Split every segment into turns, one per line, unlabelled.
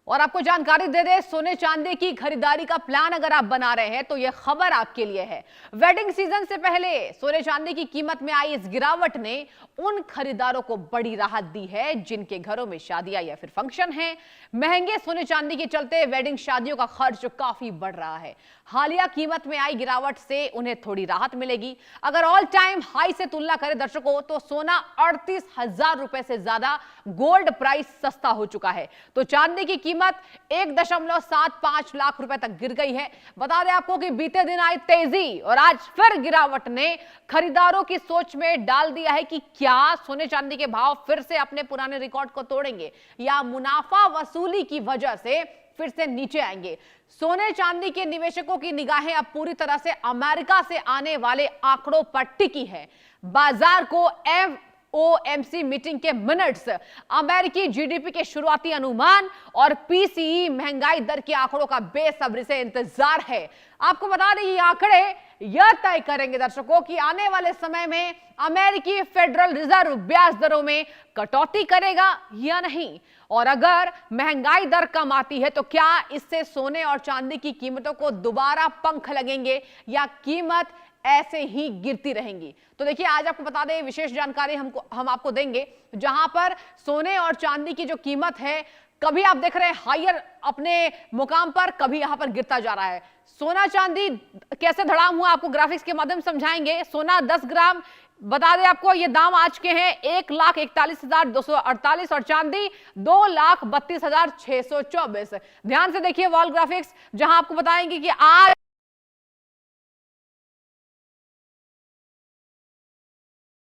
और आपको जानकारी दे दे, सोने चांदी की खरीदारी का प्लान अगर आप बना रहे हैं तो यह खबर आपके लिए है। वेडिंग सीजन से पहले सोने चांदी की कीमत में आई इस गिरावट ने उन खरीदारों को बड़ी राहत दी है जिनके घरों में शादियां या फिर फंक्शन हैं। महंगे सोने चांदी के चलते वेडिंग शादियों का खर्च काफी बढ़ रहा है। हालिया कीमत में आई गिरावट से उन्हें थोड़ी राहत मिलेगी। अगर ऑल टाइम हाई से तुलना करें दर्शकों, तो सोना 38,000 रुपए से ज्यादा गोल्ड प्राइस सस्ता हो चुका है, तो चांदी की कीमत 1.75 लाख रुपए तक गिर गई है। बता दें आपको कि बीते दिन आई तेजी और आज फिर गिरावट ने खरीदारों की सोच में डाल दिया है कि क्या सोने चांदी के भाव फिर से अपने पुराने रिकॉर्ड को तोड़ेंगे या मुनाफा वसूली की वजह से फिर से नीचे आएंगे। सोने चांदी के निवेशकों की निगाहें अब पूरी तरह से अमेरिका से आने वाले आंकड़ों पर टिकी है। बाजार को FOMC मीटिंग के मिनट्स, अमेरिकी जीडीपी के शुरुआती अनुमान और PCE महंगाई दर के आंकड़ों का बेसब्री से इंतजार है। आपको बता दें ये आंकड़े यह तय करेंगे दर्शकों कि आने वाले समय में अमेरिकी फेडरल रिजर्व ब्याज दरों में कटौती करेगा या नहीं, और अगर महंगाई दर कम आती है तो क्या इससे सोने और चांदी की कीमतों को दोबारा पंख लगेंगे या कीमत ऐसे ही गिरती रहेंगी। तो देखिए, आज आपको बता दें विशेष जानकारी हम आपको देंगे, जहां पर सोने और चांदी की जो कीमत है, कभी आप देख रहे हैं हायर अपने मुकाम पर, कभी यहां पर गिरता जा रहा है। सोना चांदी कैसे धड़ाम हुआ आपको ग्राफिक्स के माध्यम से समझाएंगे। सोना 10 ग्राम, बता दें आपको ये दाम आज के हैं 1,41,248 और चांदी 2,32,624। ध्यान से देखिए वॉल ग्राफिक्स, जहां आपको बताएंगे कि आज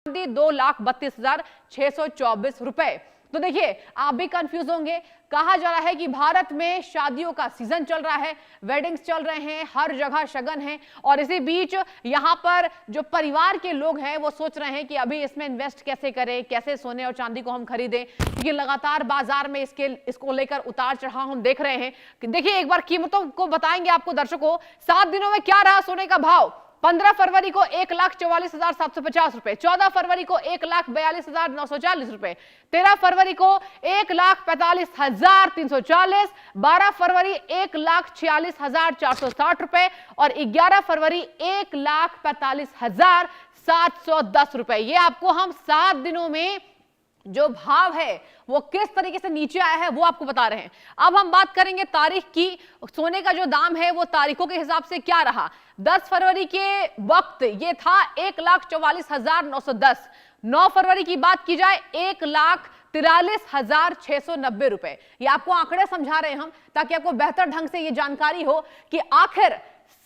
2,32,624 रुपए। तो देखिए, आप भी कंफ्यूज होंगे। कहा जा रहा है कि भारत में शादियों का सीजन चल रहा है, वेडिंग्स चल रहे हैं, हर जगह शगन है, और इसी बीच यहां पर जो परिवार के लोग हैं वो सोच रहे हैं कि अभी इसमें इन्वेस्ट कैसे करें, कैसे सोने और चांदी को हम खरीदें, क्योंकि लगातार बाजार में इसको लेकर उतार चढ़ाव हम देख रहे हैं। देखिए, एक बार कीमतों को बताएंगे आपको दर्शकों। 7 दिनों में क्या रहा सोने का भाव। 15 फरवरी को 1,44,750 रुपए, 14 फरवरी को 1,42,940 रुपए, 13 फरवरी को 1,45,340, 12 फरवरी 1,46,460 रुपए और 11 फरवरी 1,45,710 रुपए। ये आपको हम 7 दिनों में जो भाव है वो किस तरीके से नीचे आया है वो आपको बता रहे हैं। अब हम बात करेंगे तारीख की। सोने का जो दाम है वो तारीखों के हिसाब से क्या रहा। 10 फरवरी के वक्त ये था 1,44,910। 9 फरवरी की बात की जाए 1,43,690 रुपए। ये आपको आंकड़े समझा रहे हैं हम, ताकि आपको बेहतर ढंग से ये जानकारी हो कि आखिर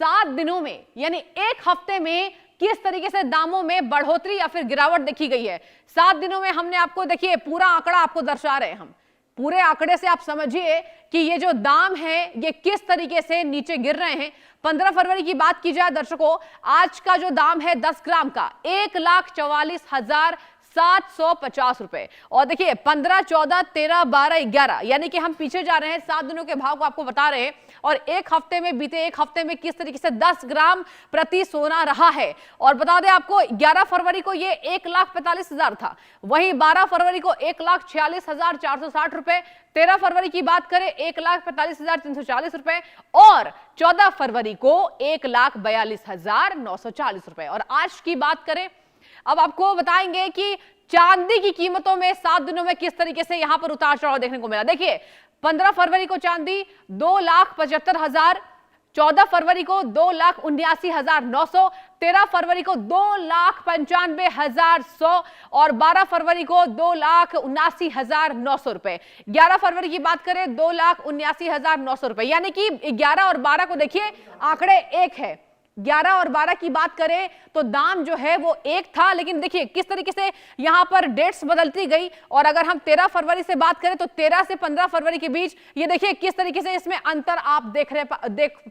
7 दिनों में यानी एक हफ्ते में किस तरीके से दामों में बढ़ोतरी या फिर गिरावट देखी गई है। 7 दिनों में हमने आपको, देखिए पूरा आंकड़ा आपको दर्शा रहे हैं हम। पूरे आंकड़े से आप समझिए कि ये जो दाम है ये किस तरीके से नीचे गिर रहे हैं। 15 फरवरी की बात की जाए दर्शकों, आज का जो दाम है 10 ग्राम का 1,44,750 रुपए, और देखिए 15, 14, 13, 12, 11 यानी कि हम पीछे जा रहे हैं। 7 दिनों के भाव को आपको बता रहे हैं, और एक हफ्ते में, बीते एक हफ्ते में किस तरीके से 10 ग्राम प्रति सोना रहा है। और बता दें आपको 11 फरवरी को ये 1,45,000 था, वहीं 12 फरवरी को 1,46,460 रुपए, 13 फरवरी की बात करें 1,45,340 रुपए और 14 फरवरी को 1,42,940 रुपए। और आज की बात करें, अब आपको बताएंगे कि चांदी की कीमतों में 7 दिनों में किस तरीके से यहां पर उतार चढ़ाव देखने को मिला। देखिए, 15 फरवरी को चांदी 2,75,000, 14 फरवरी को 2,79,900, 13 फरवरी को 2,95,100 और 12 फरवरी को 2,79,900 रुपए। 11 फरवरी की बात करें 2,79,900 रुपए, यानी कि 11 और 12 को देखिए आंकड़े एक है। 11 और 12 की बात करें तो दाम जो है वो एक था, लेकिन देखिए किस तरीके से यहां पर डेट्स बदलती गई। और अगर हम 13 फरवरी से बात करें तो 13 से 15 फरवरी के बीच ये देखिए किस तरीके से इसमें अंतर आप देख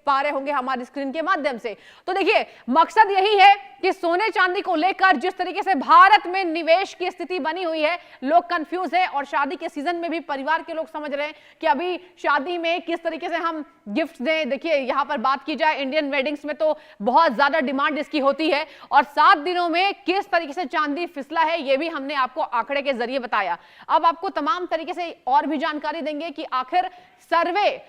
पा रहे होंगे हमारी स्क्रीन के माध्यम से। तो देखिए, मकसद यही है कि सोने चांदी को लेकर जिस तरीके से भारत में निवेश की स्थिति बनी हुई है, लोग कंफ्यूज है, और शादी के सीजन में भी परिवार के लोग समझ रहे हैं कि अभी शादी में किस तरीके से हम गिफ्ट दें। देखिए, यहां पर बात की जाए इंडियन वेडिंग्स में तो बहुत ज्यादा डिमांड इसकी होती है। और 7 दिनों में किस तरीके से चांदी फिसला है ये भी हमने आपको आंकड़े के जरिए बताया। अब आपको तमाम तरीके से और भी जानकारी देंगे कि आखिर सर्वे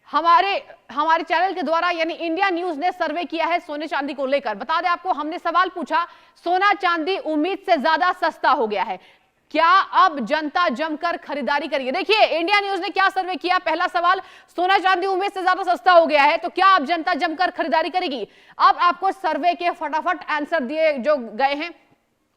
हमारे चैनल के द्वारा यानी इंडिया न्यूज ने सर्वे किया है सोने चांदी को लेकर। बता दें आपको, हमने सवाल पूछा, सोना चांदी उम्मीद से ज्यादा सस्ता हो गया है, क्या अब जनता जमकर खरीदारी करेगी? देखिए इंडिया न्यूज ने क्या सर्वे किया। पहला सवाल, सोना चांदी उम्मीद से ज्यादा सस्ता हो गया है तो क्या अब जनता जमकर खरीदारी करेगी? अब आपको सर्वे के फटाफट आंसर दिए जो गए हैं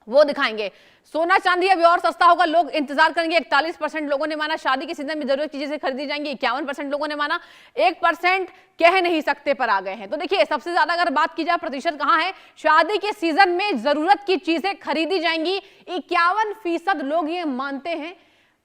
वो दिखाएंगे। सोना चांदी अभी और सस्ता होगा, लोग इंतजार करेंगे। 41% लोगों ने माना शादी के सीजन में जरूरत की चीजें खरीदी जाएंगी। 51% लोगों ने माना, 1% कह नहीं सकते पर आ गए हैं। तो देखिए सबसे ज्यादा अगर बात की जाए प्रतिशत कहां है, शादी के सीजन में जरूरत की चीजें खरीदी जाएंगी, 51% लोग ये मानते हैं।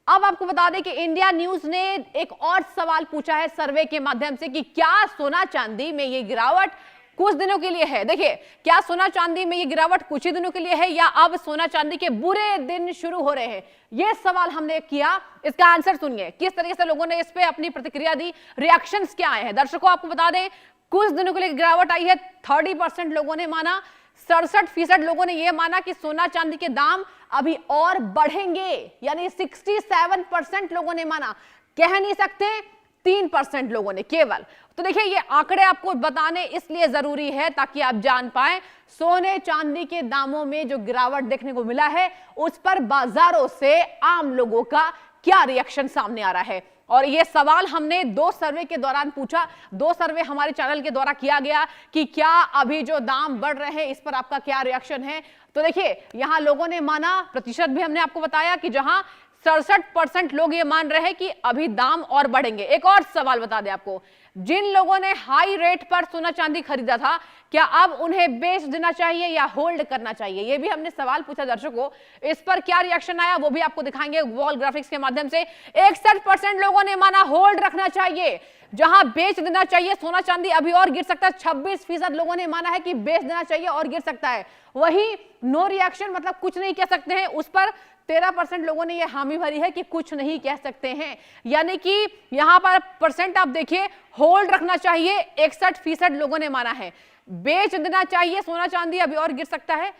अब आपको बता दें कि इंडिया न्यूज ने एक और सवाल पूछा है सर्वे के माध्यम से कि क्या सोना चांदी में ये गिरावट कुछ दिनों के लिए है। देखिए, क्या सोना चांदी में ये गिरावट कुछ ही दिनों के लिए है या अब सोना चांदी के बुरे दिन शुरू हो रहे हैं, ये सवाल हमने किया। इसका आंसर सुनिए, किस तरीके से लोगों ने इस पे अपनी प्रतिक्रिया दी, रिएक्शंस क्या आए हैं। दर्शकों आपको बता दें, कुछ दिनों के लिए गिरावट आई है। 30% लोगों ने माना, 67% लोगों ने यह माना कि सोना चांदी के दाम अभी और बढ़ेंगे, यानी 67% लोगों ने माना, कह नहीं सकते 3% लोगों ने केवल। तो देखिए ये आंकड़े आपको बताने इसलिए जरूरी है ताकि आप जान पाएं सोने चांदी के दामों में जो गिरावट देखने को मिला है उस पर बाजारों से आम लोगों का क्या रिएक्शन सामने आ रहा है। और ये सवाल हमने 2 सर्वे के दौरान पूछा, 2 सर्वे हमारे चैनल के द्वारा किया गया कि क्या अभी जो दाम बढ़ रहे हैं इस पर आपका क्या रिएक्शन है। तो देखिए यहां लोगों ने माना, प्रतिशत भी हमने आपको बताया कि जहां 67% लोग ये मान रहे हैं कि अभी दाम और बढ़ेंगे। एक और सवाल बता दें आपको, जिन लोगों ने हाई रेट पर सोना चांदी खरीदा था क्या अब उन्हें बेच देना चाहिए या होल्ड करना चाहिए, ये भी हमने सवाल पूछा दर्शकों। इस पर क्या रिएक्शन आया वो भी आपको दिखाएंगे वॉल ग्राफिक्स के माध्यम से। 61% लोगों ने माना होल्ड रखना चाहिए, जहां बेच देना चाहिए सोना चांदी अभी और गिर सकता है। 26% लोगों ने माना है कि बेच देना चाहिए और गिर सकता है। वही नो रिएक्शन मतलब कुछ नहीं कह सकते हैं, उस पर 13% लोगों ने यह हामी भरी है कि कुछ नहीं कह सकते हैं। यानी कि यहां पर परसेंट आप देखिए, होल्ड रखना चाहिए 61% लोगों ने माना है, बेच देना चाहिए सोना चांदी अभी और गिर सकता है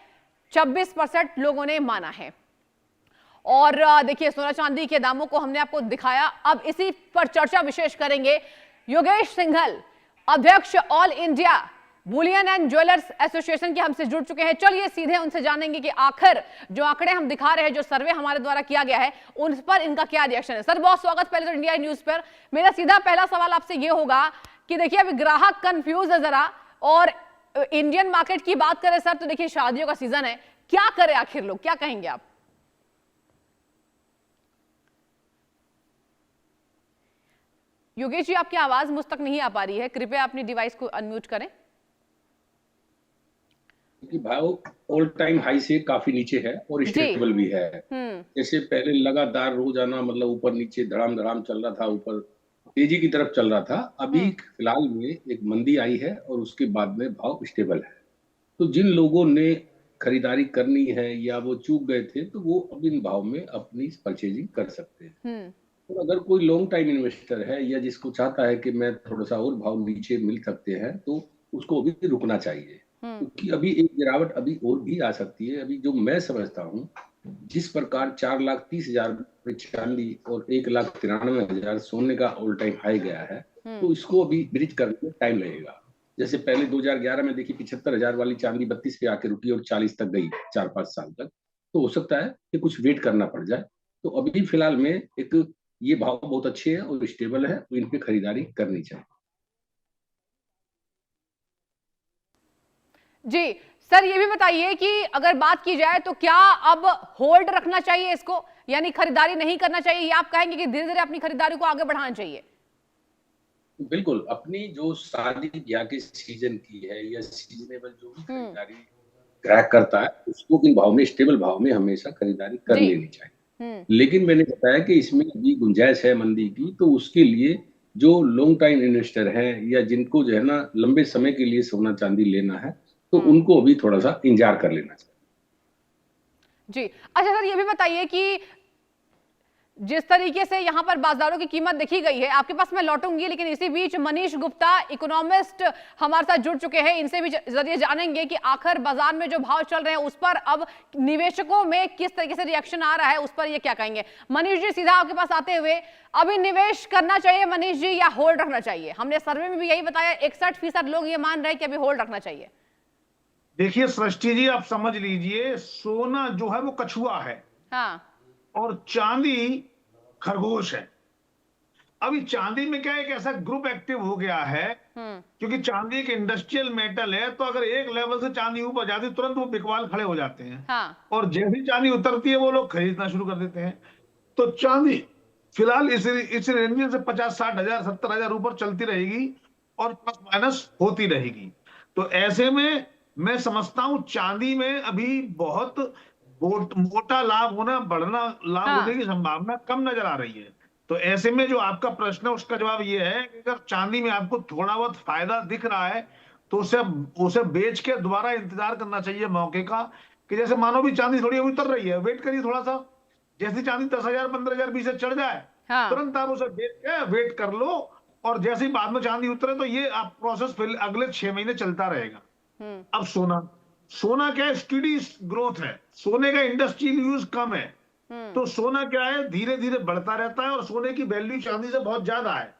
26% लोगों ने माना है। और देखिए सोना चांदी के दामों को हमने आपको दिखाया। अब इसी पर चर्चा विशेष करेंगे योगेश सिंघल, अध्यक्ष all India Boolean and jewellers association के हमसे जुड़ चुके हैं। चलिए सीधे उनसे जानेंगे कि आखिर जो आंकड़े हम दिखा रहे हैं, जो सर्वे हमारे द्वारा किया गया है, उन पर इनका क्या रिएक्शन है। सर बहुत स्वागत पहले तो इंडिया न्यूज पर। मेरा सीधा पहला सवाल आपसे ये होगा कि देखिए अभी ग्राहक कंफ्यूज है जरा, और इंडियन मार्केट की बात करें सर तो देखिए शादियों का सीजन है, क्या करे आखिर लोग, क्या कहेंगे आप? योगेश जी आपकी आवाज मुझ तक नहीं आ पा रही है, कृपया अपनी डिवाइस को अनम्यूट करें।
कि भाव ऑल टाइम हाई से काफी नीचे है और स्टेबल भी है। जैसे पहले लगातार रोजाना मतलब ऊपर नीचे धड़ाम धड़ाम चल रहा था, ऊपर तेजी की तरफ चल रहा था। अभी फिलहाल में एक मंदी आई है और उसके बाद में भाव स्टेबल है। तो जिन लोगों ने खरीदारी करनी है या वो चूक गए थे तो वो अब इन भाव में अपनी परचेजिंग कर सकते हैं। तो अगर कोई लॉन्ग टाइम इन्वेस्टर है या जिसको चाहता है कि मैं थोड़ा सा और भाव नीचे मिल सकते हैं तो उसको अभी रुकना चाहिए, क्योंकि अभी एक गिरावट अभी और भी आ सकती है। अभी जो मैं समझता हूँ, जिस प्रकार 4,30,000 चांदी और 1,93,000 सोने का ऑल टाइम हाई गया है, तो इसको अभी ब्रिज करने में टाइम लगेगा। जैसे पहले 2011 में देखिए 75,000 वाली चांदी 32 पे आके रुकी और 40 तक गई 4-5 साल तक। तो हो सकता है कि कुछ वेट करना पड़ जाए। तो अभी फिलहाल में एक ये भाव बहुत अच्छे है और स्टेबल है, तो इन पे खरीदारी करनी चाहिए।
जी सर, ये भी बताइए कि अगर बात की जाए तो क्या अब होल्ड रखना चाहिए इसको, यानी खरीदारी नहीं करना चाहिए, या आप कहेंगे कि धीरे धीरे अपनी खरीदारी को आगे बढ़ाना चाहिए?
बिल्कुल, अपनी जो शादी ब्याह के सीजन की है या सीजनेबल जो भी खरीदारी क्रैक करता है उसको इन भाव में, स्टेबल भाव में हमेशा खरीदारी कर लेनी चाहिए। लेकिन मैंने बताया कि इसमें अभी गुंजाइश है मंदी की, तो उसके लिए जो लॉन्ग टाइम इन्वेस्टर हैं या जिनको जो है ना लंबे समय के लिए सोना चांदी लेना है, तो उनको अभी थोड़ा सा इंतजार कर लेना चाहिए।
जी अच्छा सर, ये भी बताइए कि जिस तरीके से यहाँ पर बाजारों की कीमत देखी गई है, आपके पास मैं लौटूंगी, लेकिन इसी बीच मनीष गुप्ता इकोनॉमिस्ट हमारे साथ जुड़ चुके हैं। इनसे भी जरिए जानेंगे कि आखिर बाजार में जो भाव चल रहे हैं उस पर अब निवेशकों में किस तरीके से रिएक्शन आ रहा है, उस पर ये क्या कहेंगे। मनीष जी, सीधा आपके पास आते हुए, अभी निवेश करना चाहिए मनीष जी या होल्ड रखना चाहिए? हमने सर्वे में भी यही बताया, 61% लोग ये मान रहे हैं कि अभी होल्ड रखना चाहिए।
देखिए सृष्टि जी, आप समझ लीजिए, सोना जो है वो कछुआ है,
हाँ,
और चांदी खरगोश है। अभी चांदी में क्या एक ऐसा ग्रुप एक्टिव हो गया है, क्योंकि चांदी एक इंडस्ट्रियल मेटल है, तो अगर एक लेवल से चांदी ऊपर जाती है तुरंत वो बिकवाल खड़े हो जाते हैं।
हाँ,
और जैसी चांदी उतरती है वो लोग खरीदना शुरू कर देते हैं। तो चांदी फिलहाल इस रेंज में से 50-60 हजार 70 हजार ऊपर चलती रहेगी और प्लस माइनस होती रहेगी। तो ऐसे में मैं समझता हूं चांदी में अभी बहुत मोटा लाभ होना, बढ़ना लाभ
हाँ,
होने की संभावना कम नजर आ रही है। तो ऐसे में जो आपका प्रश्न है उसका जवाब ये है कि अगर चांदी में आपको थोड़ा बहुत फायदा दिख रहा है तो उसे उसे बेच के दोबारा इंतजार करना चाहिए मौके का, कि जैसे मानो भी चांदी थोड़ी अभी उतर रही है, वेट करिए थोड़ा सा। जैसी चांदी 10,000 15,000 20 चढ़ जाए,
हाँ,
तुरंत आप उसे बेच के वेट कर लो, और जैसे ही बाद में चांदी उतरे तो ये आप प्रोसेस फिर अगले 6 महीने चलता रहेगा। अब सोना क्या है, स्टडी ग्रोथ है, सोने का इंडस्ट्रियल यूज कम है, तो सोना क्या है, धीरे धीरे बढ़ता रहता है, और सोने की वैल्यू चांदी से बहुत ज्यादा है।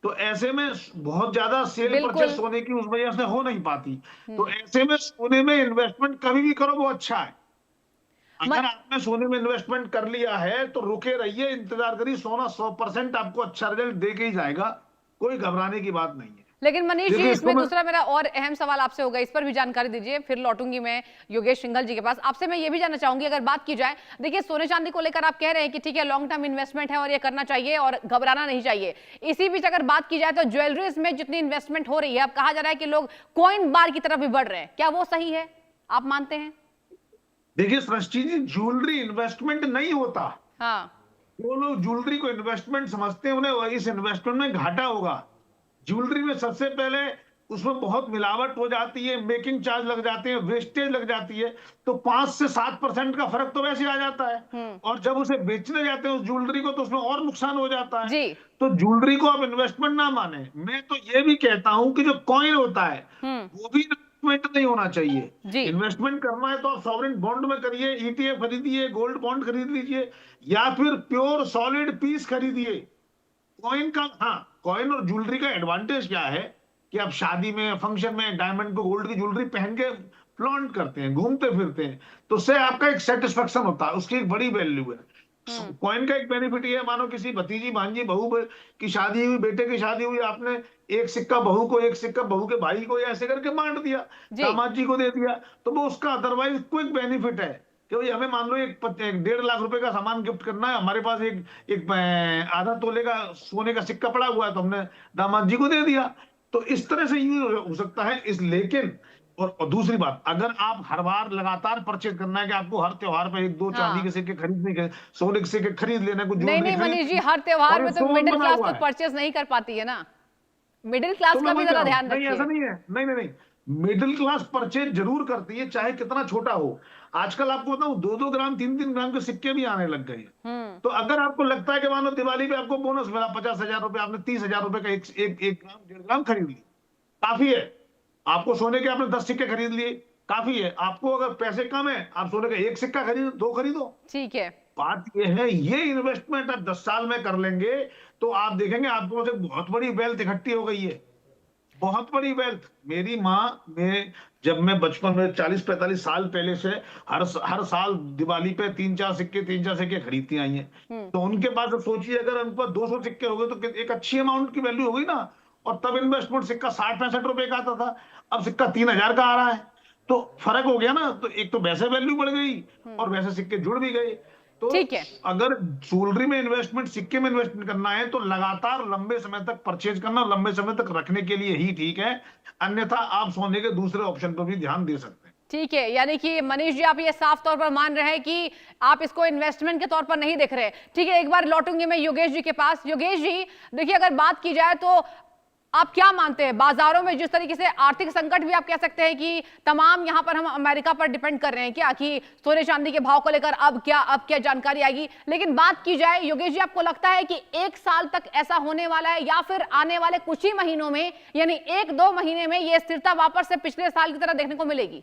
तो ऐसे में बहुत ज्यादा सेल परचेस सोने की उस वजह से हो नहीं पाती। तो ऐसे में सोने में इन्वेस्टमेंट कभी भी करो वो अच्छा है। अगर आपने सोने में इन्वेस्टमेंट कर लिया है तो रुके रहिए, इंतजार करिए, सोना 100% आपको अच्छा रिजल्ट दे के ही जाएगा, कोई घबराने की बात नहीं है।
लेकिन मनीष जी, इसमें दूसरा मेरा और अहम सवाल आपसे होगा, इस पर भी जानकारी दीजिए, फिर लौटूंगी मैं योगेश सिंघल जी के पास। आपसे मैं ये भी जानना चाहूंगी, अगर बात की जाए, देखिए सोने चांदी को लेकर आप कह रहे हैं कि ठीक है लॉन्ग टर्म इन्वेस्टमेंट है और ये करना चाहिए और घबराना नहीं चाहिए। इसी बीच अगर बात की जाए तो ज्वेलरीज में जितनी इन्वेस्टमेंट हो रही है, अब कहा जा रहा है कि लोग कॉइन बार की तरफ भी बढ़ रहे हैं, क्या वो सही है, आप मानते हैं?
देखिए सृष्टि जी, ज्वेलरी इन्वेस्टमेंट नहीं होता।
हाँ,
वो लोग ज्वेलरी को इन्वेस्टमेंट समझते हैं, उन्हें इस इन्वेस्टमेंट में घाटा होगा। ज्वेलरी में सबसे पहले उसमें बहुत मिलावट हो जाती है, मेकिंग चार्ज लग जाते हैं, वेस्टेज लग जाती है, तो 5 से 7% का फर्क तो वैसे आ जाता है। और जब उसे बेचने जाते हैं उस ज्वेलरी को तो उसमें और नुकसान हो जाता है
जी।
तो ज्वेलरी को आप इन्वेस्टमेंट ना माने। मैं तो ये भी कहता हूं कि जो कॉइन होता है वो भी इन्वेस्टमेंट नहीं होना चाहिए। इन्वेस्टमेंट करना है तो आप सॉवरेन बॉन्ड में करिए, ईटीएफ खरीदिए, गोल्ड बॉन्ड खरीद लीजिए, या फिर प्योर सॉलिड पीस खरीदिए। कॉइन का, हाँ, कॉइन और ज्वेलरी का एडवांटेज क्या है कि आप शादी में, फंक्शन में डायमंड को, गोल्ड की ज्वेलरी पहन के फ्लॉन्ट करते हैं, घूमते फिरते हैं, तो उससे आपका एक सेटिस्फेक्शन होता है, उसकी एक बड़ी वैल्यू है। कॉइन का एक बेनिफिट ये है, मानो किसी भतीजी भांजी बहू की शादी हुई, बेटे की शादी हुई, आपने एक सिक्का बहू को, एक सिक्का बहू के भाई को, ऐसे करके बांट दिया, दामाद जी को दे दिया, तो वो उसका अदरवाइज क्विक बेनिफिट है कि भाई हमें मान लो एक 1.5 लाख रुपए का सामान गिफ्ट करना है, हमारे पास एक आधा तोले का सोने का सिक्का पड़ा हुआ है, तो हमने दामाद जी को दे दिया। तो इस तरह से यूज हो सकता है। लेकिन और दूसरी बात, अगर आप हर बार लगातार परचेज करना है कि आपको हर त्योहार पे 1-2 चांदी के सिक्के खरीदने के, सोने के सिक्के खरीद लेना, कुछ
नहीं मनीष जी, हर त्योहार में तो मिडिल क्लास तो परचेज नहीं कर पाती है ना, मिडिल क्लास का भी जरा ध्यान रखिए।
ऐसा नहीं है, नहीं, मिडिल क्लास परचेज जरूर करती है, चाहे कितना छोटा हो। आजकल आपको बताऊं 2-2 ग्राम 3-3 ग्राम के सिक्के भी आने लग गए। तो अगर आपको लगता है कि मानो दिवाली पे आपको बोनस मिला 50,000 रुपए, आपने 30,000 रुपए का एक ग्राम 1.5 ग्राम खरीद ली, काफी है। आपको सोने के आपने 10 सिक्के खरीद लिए, काफी है। आपको अगर पैसे कम है, आप सोने का 1 सिक्का खरीदो, 2 खरीदो, ठीक है। बात ये है, ये इन्वेस्टमेंट आप 10 साल में कर लेंगे तो आप देखेंगे आपको बहुत बड़ी वेल्थ इकट्ठी हो गई है, बहुत बड़ी वेल्थ। मेरी माँ में जब मैं बचपन में 40-45 साल पहले से हर साल दिवाली पे 3-4 सिक्के खरीदती आई हैं। तो उनके पास सोचिए, अगर उनके पास 200 सिक्के हो गए तो एक अच्छी अमाउंट की वैल्यू हो गई ना। और तब इन्वेस्टमेंट सिक्का 60-65 रुपए का आता था, अब सिक्का 3,000 का आ रहा है, तो फर्क हो गया ना। तो एक तो वैसे वैल्यू बढ़ गई और वैसे सिक्के जुड़ भी गए। तो ठीक है, अगर ज्वेलरी में इन्वेस्टमेंट, सिक्के में इन्वेस्टमेंट करना है तो लगातार लंबे समय तक परचेज करना, लंबे समय तक रखने के लिए ही ठीक है, अन्यथा आप सोने के दूसरे ऑप्शन पर भी ध्यान दे सकते हैं। ठीक है, यानी कि मनीष जी आप ये साफ तौर पर मान रहे हैं कि आप इसको इन्वेस्टमेंट के तौर पर नहीं देख रहे। ठीक है, एक बार लौटूंगी मैं योगेश जी के पास। योगेश जी देखिए, अगर बात की जाए तो
आप क्या मानते हैं बाजारों में जिस तरीके से आर्थिक संकट भी आप कह सकते हैं कि तमाम यहां पर हम अमेरिका पर डिपेंड कर रहे हैं क्या कि सोने चांदी के भाव को लेकर अब क्या जानकारी आएगी? लेकिन बात की जाए योगेश जी, आपको लगता है कि 1 साल तक ऐसा होने वाला है या फिर आने वाले कुछ ही महीनों में यानी 1-2 महीने में यह स्थिरता वापस से पिछले साल की तरह देखने को मिलेगी?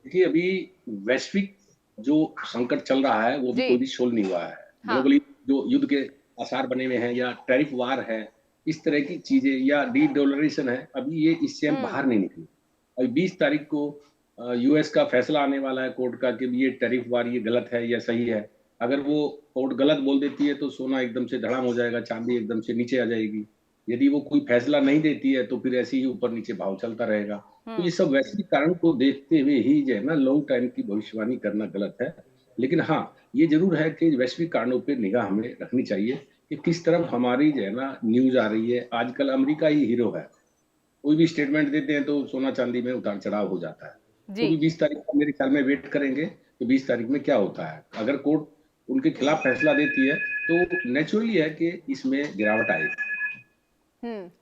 देखिए, अभी वैश्विक जो संकट चल रहा है वो भी कोई भी सोल्व नहीं हुआ है। ग्लोबली जो युद्ध के आसार बने हुए हैं या टैरिफ वार है, इस तरह की चीजें या डी-डॉलराइजेशन है, अभी ये इससे हम बाहर नहीं निकले। अभी 20 तारीख को यूएस का फैसला आने वाला है कोर्ट का कि ये टैरिफ वार ये गलत है या सही है। अगर वो कोर्ट गलत बोल देती है तो सोना एकदम से धड़ाम हो जाएगा, चांदी एकदम से नीचे आ जाएगी। यदि वो कोई फैसला नहीं देती है तो फिर ऐसे ही ऊपर नीचे भाव चलता रहेगा। तो ये सब वैश्विक कारण को देखते हुए ही जो है ना लॉन्ग टाइम की भविष्यवाणी करना गलत है। लेकिन हाँ, ये जरूर है कि वैश्विक कारणों पे निगाह हमें रखनी चाहिए कि किस तरफ हमारी जो है ना न्यूज आ रही है। आजकल अमेरिका ही हीरो है, कोई भी स्टेटमेंट देते हैं तो सोना चांदी में उतार चढ़ाव हो जाता है। तो 20 तारीख को मेरे ख्याल में वेट करेंगे कि 20 तारीख में क्या होता है। अगर कोर्ट उनके खिलाफ फैसला देती है तो नेचुरली है कि इसमें गिरावट आएगी।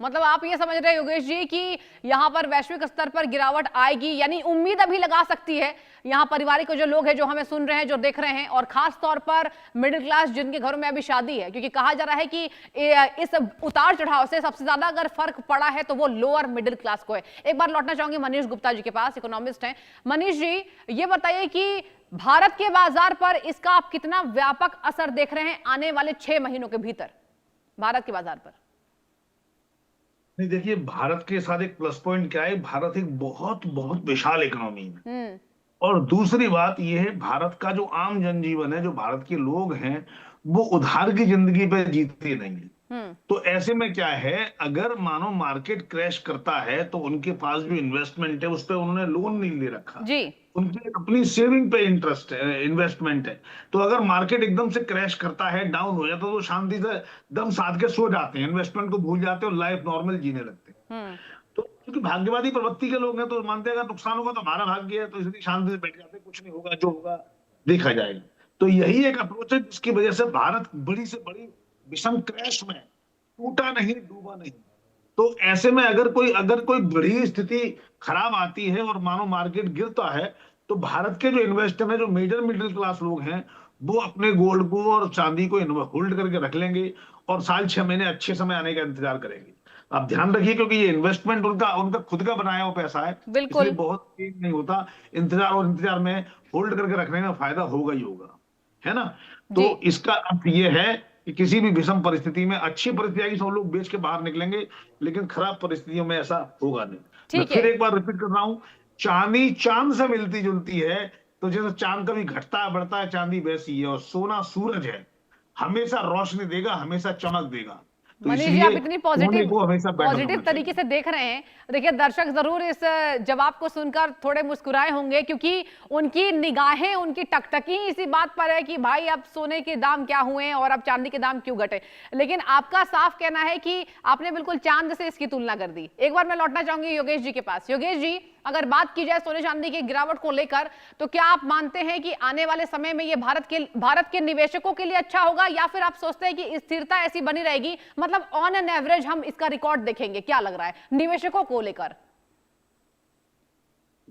मतलब आप ये समझ रहे हैं योगेश जी कि यहाँ पर वैश्विक स्तर पर गिरावट आएगी, यानी उम्मीद अभी लगा सकती है यहाँ परिवारिक जो लोग हैं जो हमें सुन रहे हैं जो देख रहे हैं, और खास तौर पर मिडिल क्लास जिनके घरों में अभी शादी है, क्योंकि कहा जा रहा है कि इस उतार चढ़ाव से सबसे ज्यादा अगर फर्क पड़ा है तो वो लोअर मिडिल क्लास को है। एक बार लौटना चाहूंगी मनीष गुप्ता जी के पास, इकोनॉमिस्ट हैं। मनीष जी, ये बताइए कि भारत के बाजार पर इसका आप कितना व्यापक असर देख रहे हैं आने वाले 6 महीनों के भीतर भारत के बाजार पर?
नहीं, देखिए, भारत के साथ एक प्लस पॉइंट क्या है, भारत एक बहुत बहुत विशाल इकोनॉमी है। और दूसरी बात यह है, भारत का जो आम जनजीवन है, जो भारत के लोग हैं, वो उधार की जिंदगी पे जीते नहीं है। तो ऐसे में क्या है, अगर मानो मार्केट क्रैश करता है तो उनके पास जो इन्वेस्टमेंट है उस पर उन्होंने लोन नहीं ले रखा जी, उनकी अपनी सेविंग पे इंटरेस्ट है, इन्वेस्टमेंट है। तो अगर मार्केट एकदम से क्रैश करता है, डाउन हो जाता है, तो शांति से दम साध के सो जाते हैं, इन्वेस्टमेंट को भूल जाते हैं और लाइफ नॉर्मल जीने लगते हैं। तो क्योंकि भाग्यवादी प्रवृत्ति के लोग हैं तो मानते हैं अगर नुकसान होगा तो हमारा भाग्य है, तो इसलिए शांति से बैठ जाते हैं, कुछ नहीं होगा, जो होगा देखा जाएगा। तो यही एक अप्रोच है जिसकी वजह से भारत बड़ी से बड़ी विषम क्रैश में टूटा नहीं, डूबा नहीं। तो ऐसे में अगर कोई बड़ी स्थिति खराब आती है और मानो मार्केट गिरता है, तो भारत के जो इन्वेस्टर हैं, जो मेजर मिडिल क्लास लोग हैं, वो अपने गोल्ड को और चांदी को होल्ड करके रख लेंगे और साल 6 महीने अच्छे समय आने का इंतजार करेंगे। आप ध्यान रखिए, क्योंकि ये इन्वेस्टमेंट उनका खुद का बनाया हुआ पैसा है, इसलिए बहुत चीज नहीं होता। इंतजार में होल्ड करके रखने में फायदा होगा ही होगा, है ना। तो इसका अर्थ ये है कि किसी भी विषम परिस्थिति में अच्छी परिस्थिति आएगी, सब लोग बेच के बाहर निकलेंगे, लेकिन खराब परिस्थितियों में ऐसा होगा नहीं। मैं फिर एक बार रिपीट कर रहा हूं, चांदी चांद से मिलती जुलती है, तो जैसे चांद कभी घटता है बढ़ता है, चांदी वैसी है। और सोना सूरज है, हमेशा रोशनी देगा, हमेशा चमक देगा। तो
मनीष जी, आप इतनी पॉजिटिव तरीके से देख रहे हैं। देखिए, दर्शक जरूर इस जवाब को सुनकर थोड़े मुस्कुराए होंगे, क्योंकि उनकी निगाहें, उनकी टकटकी इसी बात पर है कि भाई अब सोने के दाम क्या हुए और अब चांदी के दाम क्यों घटे। लेकिन आपका साफ कहना है कि आपने बिल्कुल चांद से इसकी तुलना कर दी। एक बार मैं लौटना चाहूंगी योगेश जी के पास। योगेश जी, अगर बात की जाए सोने चांदी की गिरावट को लेकर, तो क्या आप मानते हैं कि आने वाले समय में ये भारत के निवेशकों के लिए अच्छा होगा, या फिर आप सोचते हैं कि स्थिरता ऐसी बनी रहेगी, मतलब ऑन एन एवरेज हम इसका रिकॉर्ड देखेंगे? क्या लग रहा है निवेशकों को लेकर?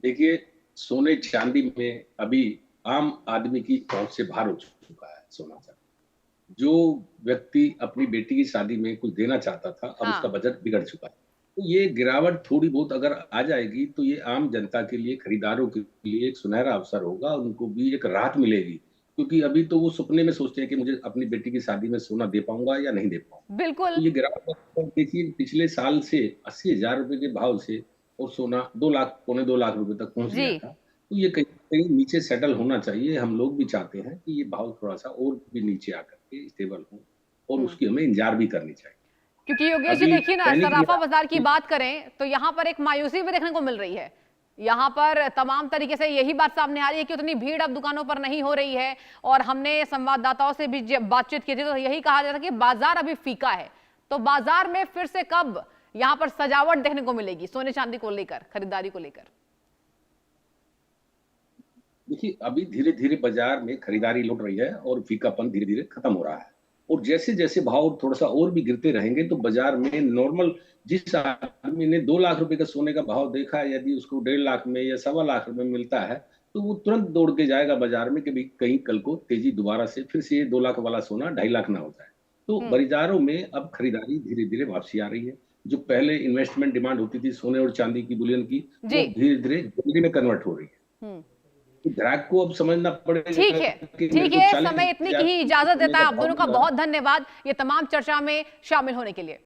देखिए, सोने चांदी में अभी आम आदमी की पहुंच से बाहर हो चुका है सोना चांदी। जो व्यक्ति अपनी बेटी की शादी में कुछ देना चाहता था, अब उसका बजट बिगड़ चुका है। तो ये गिरावट थोड़ी बहुत अगर आ जाएगी तो ये आम जनता के लिए, खरीदारों के लिए एक सुनहरा अवसर होगा, उनको भी एक राहत मिलेगी। क्योंकि अभी तो वो सपने में सोचते हैं कि मुझे अपनी बेटी की शादी में सोना दे पाऊंगा या नहीं दे पाऊंगा।
बिल्कुल।
तो ये गिरावट देखिए, पिछले साल से 80,000 रुपए के भाव से और सोना 2 लाख, पौने 2 लाख रुपए तक पहुंच गया था। तो ये कहीं नीचे सेटल होना चाहिए। हम लोग भी चाहते हैं कि ये भाव थोड़ा सा और भी नीचे आकर के स्टेबल हो, और उसकी हमें इंतजार भी करनी चाहिए।
क्योंकि योगेश जी देखिए ना, सराफा बाजार की बात करें तो यहाँ पर एक मायूसी भी देखने को मिल रही है। यहाँ पर तमाम तरीके से यही बात सामने आ रही है कि उतनी भीड़ अब दुकानों पर नहीं हो रही है, और हमने संवाददाताओं से भी बातचीत की थी तो यही कहा जाता कि बाजार अभी फीका है। तो बाजार में फिर से कब यहाँ पर सजावट देखने को मिलेगी सोने चांदी को लेकर, खरीदारी को लेकर?
देखिए, अभी धीरे धीरे बाजार में खरीदारी लौट रही है और फीकापन धीरे धीरे खत्म हो रहा है। और जैसे जैसे भाव थोड़ा सा और भी गिरते रहेंगे तो बाजार में नॉर्मल जिस आदमी ने 2 लाख रुपए का सोने का भाव देखा है, यदि उसको 1.5 लाख में या 1.25 लाख रुपए में मिलता है तो वो तुरंत दौड़ के जाएगा बाजार में कि भाई कहीं कल को तेजी दोबारा से फिर से ये 2 लाख वाला सोना 2.5 लाख ना हो जाए। तो बाजारों में अब खरीदारी धीरे धीरे वापसी आ रही है। जो पहले इन्वेस्टमेंट डिमांड होती थी सोने और चांदी की, बुलियन की, वो धीरे धीरे ज्वेलरी में कन्वर्ट हो रही है। तो ग्राहक को अब समझना पड़ेगा।
ठीक है, ठीक है, समय इतनी की ही इजाजत देता है। आप दोनों का बहुत धन्यवाद ये तमाम चर्चा में शामिल होने के लिए।